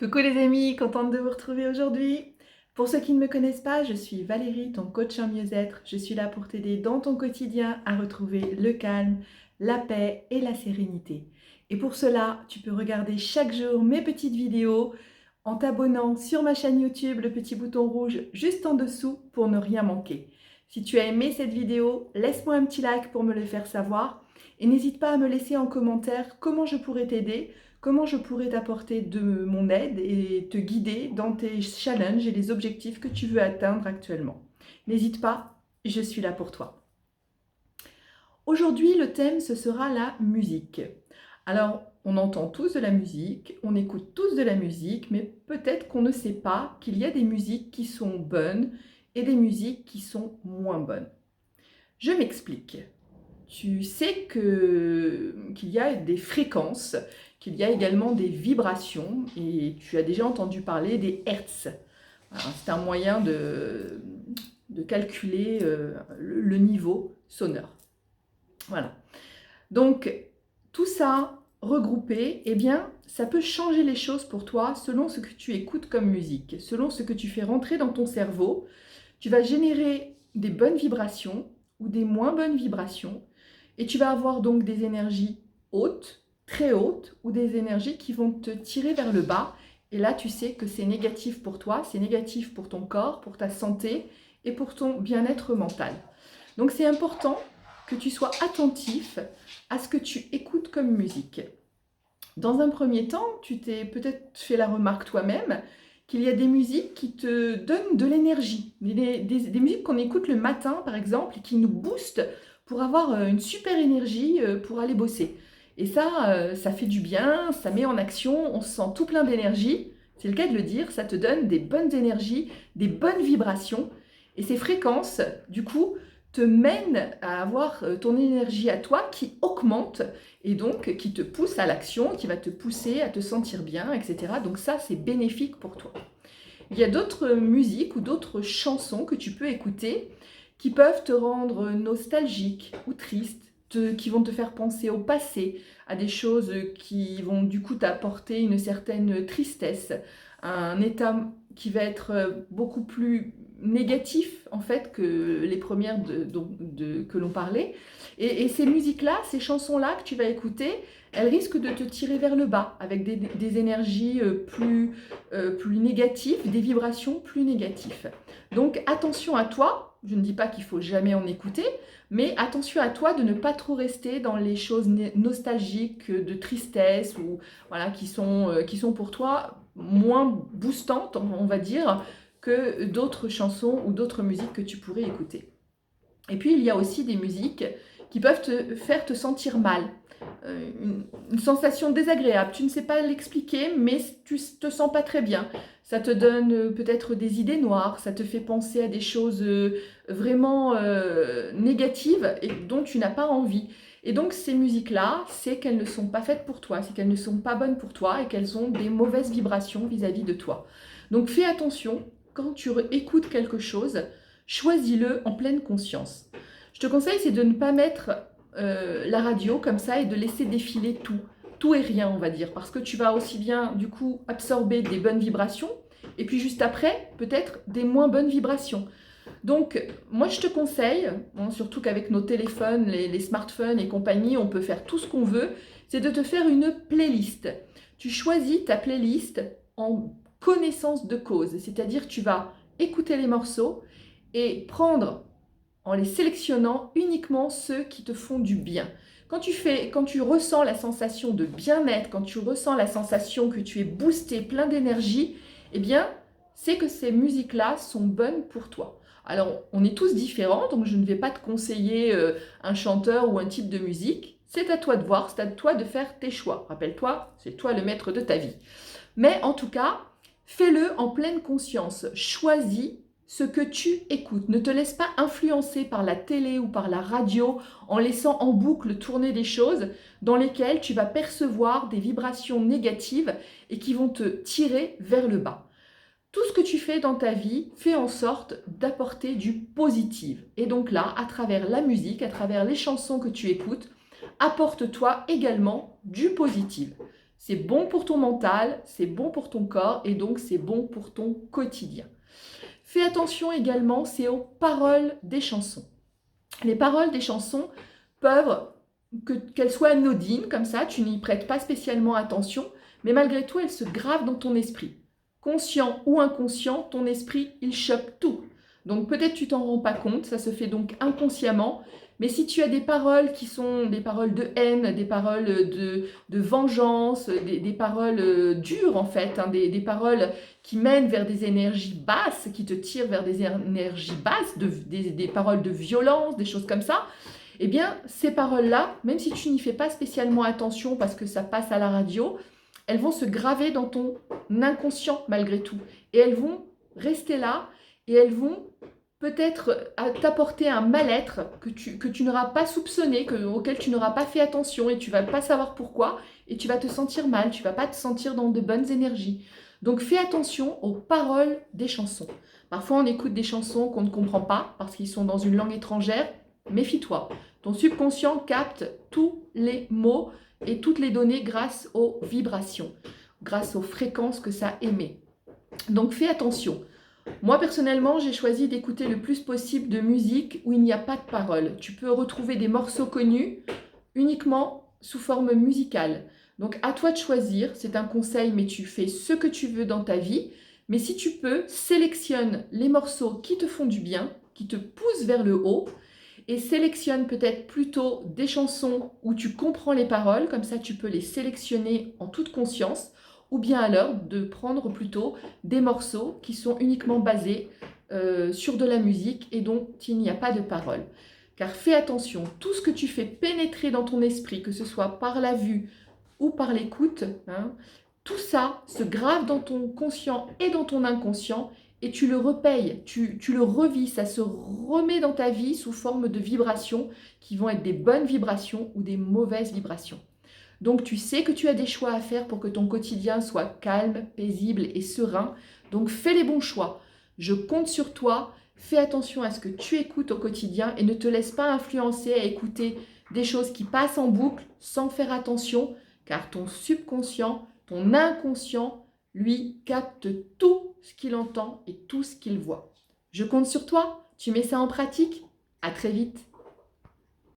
Coucou les amis, contente de vous retrouver aujourd'hui. Pour ceux qui ne me connaissent pas, je suis Valérie, ton coach en mieux-être. Je suis là pour t'aider dans ton quotidien à retrouver le calme, la paix et la sérénité. Et pour cela, tu peux regarder chaque jour mes petites vidéos en t'abonnant sur ma chaîne YouTube, le petit bouton rouge juste en dessous pour ne rien manquer. Si tu as aimé cette vidéo, laisse-moi un petit like pour me le faire savoir et n'hésite pas à me laisser en commentaire comment je pourrais t'aider, comment je pourrais t'apporter de mon aide et te guider dans tes challenges et les objectifs que tu veux atteindre actuellement. N'hésite pas, je suis là pour toi. Aujourd'hui, le thème, ce sera la musique. Alors, on entend tous de la musique, on écoute tous de la musique, mais peut-être qu'on ne sait pas qu'il y a des musiques qui sont bonnes et des musiques qui sont moins bonnes. Je m'explique. Tu sais qu'il y a des fréquences, qu'il y a également des vibrations, et tu as déjà entendu parler des hertz. C'est un moyen de calculer le niveau sonore. Voilà. Donc, tout ça regroupé, eh bien, ça peut changer les choses pour toi selon ce que tu écoutes comme musique, selon ce que tu fais rentrer dans ton cerveau. Tu vas générer des bonnes vibrations ou des moins bonnes vibrations, et tu vas avoir donc des énergies hautes, très hautes, ou des énergies qui vont te tirer vers le bas. Et là, tu sais que c'est négatif pour toi, c'est négatif pour ton corps, pour ta santé et pour ton bien-être mental. Donc c'est important que tu sois attentif à ce que tu écoutes comme musique. Dans un premier temps, tu t'es peut-être fait la remarque toi-même qu'il y a des musiques qui te donnent de l'énergie, des musiques qu'on écoute le matin par exemple, et qui nous boostent pour avoir une super énergie pour aller bosser. Et ça, ça fait du bien, ça met en action, on se sent tout plein d'énergie, c'est le cas de le dire, ça te donne des bonnes énergies, des bonnes vibrations, et ces fréquences, du coup, te mènent à avoir ton énergie à toi qui augmente, et donc qui te pousse à l'action, qui va te pousser à te sentir bien, etc. Donc ça, c'est bénéfique pour toi. Il y a d'autres musiques ou d'autres chansons que tu peux écouter qui peuvent te rendre nostalgique ou triste, qui vont te faire penser au passé, à des choses qui vont du coup t'apporter une certaine tristesse, un état qui va être beaucoup plus négatif en fait que les premières que l'on parlait. Et ces musiques-là, ces chansons-là que tu vas écouter, elles risquent de te tirer vers le bas avec des énergies plus négatives, des vibrations plus négatives. Donc attention à toi, je ne dis pas qu'il faut jamais en écouter, mais attention à toi de ne pas trop rester dans les choses nostalgiques, de tristesse, ou voilà, qui sont pour toi moins boostantes, on va dire, que d'autres chansons ou d'autres musiques que tu pourrais écouter. Et puis il y a aussi des musiques qui peuvent te faire te sentir mal. Une sensation désagréable, tu ne sais pas l'expliquer, mais tu te sens pas très bien. Ça te donne peut-être des idées noires, ça te fait penser à des choses vraiment négatives et dont tu n'as pas envie. Et donc ces musiques-là, c'est qu'elles ne sont pas faites pour toi, c'est qu'elles ne sont pas bonnes pour toi et qu'elles ont des mauvaises vibrations vis-à-vis de toi. Donc fais attention, quand tu écoutes quelque chose, choisis-le en pleine conscience. Je te conseille, c'est de ne pas mettre la radio comme ça et de laisser défiler tout et rien, on va dire, parce que tu vas aussi bien du coup absorber des bonnes vibrations et puis juste après peut-être des moins bonnes vibrations. Donc moi je te conseille, surtout qu'avec nos téléphones, les smartphones et compagnie, on peut faire tout ce qu'on veut, c'est de te faire une playlist. Tu choisis ta playlist en connaissance de cause, c'est-à-dire tu vas écouter les morceaux et prendre en les sélectionnant uniquement ceux qui te font du bien. Quand tu ressens la sensation de bien-être, quand tu ressens la sensation que tu es boosté, plein d'énergie, eh bien, c'est que ces musiques-là sont bonnes pour toi. Alors, on est tous différents, donc je ne vais pas te conseiller un chanteur ou un type de musique. C'est à toi de voir, c'est à toi de faire tes choix. Rappelle-toi, c'est toi le maître de ta vie. Mais en tout cas, fais-le en pleine conscience. Choisis ce que tu écoutes. Ne te laisse pas influencer par la télé ou par la radio en laissant en boucle tourner des choses dans lesquelles tu vas percevoir des vibrations négatives et qui vont te tirer vers le bas. Tout ce que tu fais dans ta vie, fais en sorte d'apporter du positif. Et donc là, à travers la musique, à travers les chansons que tu écoutes, apporte-toi également du positif. c'est bon pour ton mental, c'est bon pour ton corps et donc c'est bon pour ton quotidien. Fais attention également, c'est aux paroles des chansons. Les paroles des chansons peuvent, qu'elles soient anodines comme ça, tu n'y prêtes pas spécialement attention, mais malgré tout, elles se gravent dans ton esprit. Conscient ou inconscient, ton esprit, il chope tout. Donc peut-être tu t'en rends pas compte, ça se fait donc inconsciemment, mais si tu as des paroles qui sont des paroles de haine, des paroles de vengeance, des paroles dures en fait, hein, des paroles qui mènent vers des énergies basses, qui te tirent vers des énergies basses, des paroles de violence, des choses comme ça, eh bien ces paroles-là, même si tu n'y fais pas spécialement attention parce que ça passe à la radio, elles vont se graver dans ton inconscient malgré tout. Et elles vont rester là et elles vont peut-être t'apporter un mal-être que tu n'auras pas soupçonné, auquel tu n'auras pas fait attention et tu ne vas pas savoir pourquoi et tu vas te sentir mal, tu ne vas pas te sentir dans de bonnes énergies. Donc fais attention aux paroles des chansons. Parfois on écoute des chansons qu'on ne comprend pas parce qu'ils sont dans une langue étrangère. Méfie-toi. Ton subconscient capte tous les mots et toutes les données grâce aux vibrations, grâce aux fréquences que ça émet. Donc fais attention. Moi personnellement, j'ai choisi d'écouter le plus possible de musique où il n'y a pas de paroles. Tu peux retrouver des morceaux connus uniquement sous forme musicale. Donc à toi de choisir, c'est un conseil, mais tu fais ce que tu veux dans ta vie. Mais si tu peux, sélectionne les morceaux qui te font du bien, qui te poussent vers le haut, et sélectionne peut-être plutôt des chansons où tu comprends les paroles, comme ça tu peux les sélectionner en toute conscience, ou bien alors de prendre plutôt des morceaux qui sont uniquement basés sur de la musique et dont il n'y a pas de paroles. Car fais attention, tout ce que tu fais pénétrer dans ton esprit, que ce soit par la vue ou par l'écoute, hein, tout ça se grave dans ton conscient et dans ton inconscient et tu le repayes, tu le revis, ça se remet dans ta vie sous forme de vibrations qui vont être des bonnes vibrations ou des mauvaises vibrations. Donc tu sais que tu as des choix à faire pour que ton quotidien soit calme, paisible et serein. Donc fais les bons choix. Je compte sur toi. Fais attention à ce que tu écoutes au quotidien et ne te laisse pas influencer à écouter des choses qui passent en boucle sans faire attention, car ton subconscient, ton inconscient, lui, capte tout ce qu'il entend et tout ce qu'il voit. Je compte sur toi. Tu mets ça en pratique. À très vite.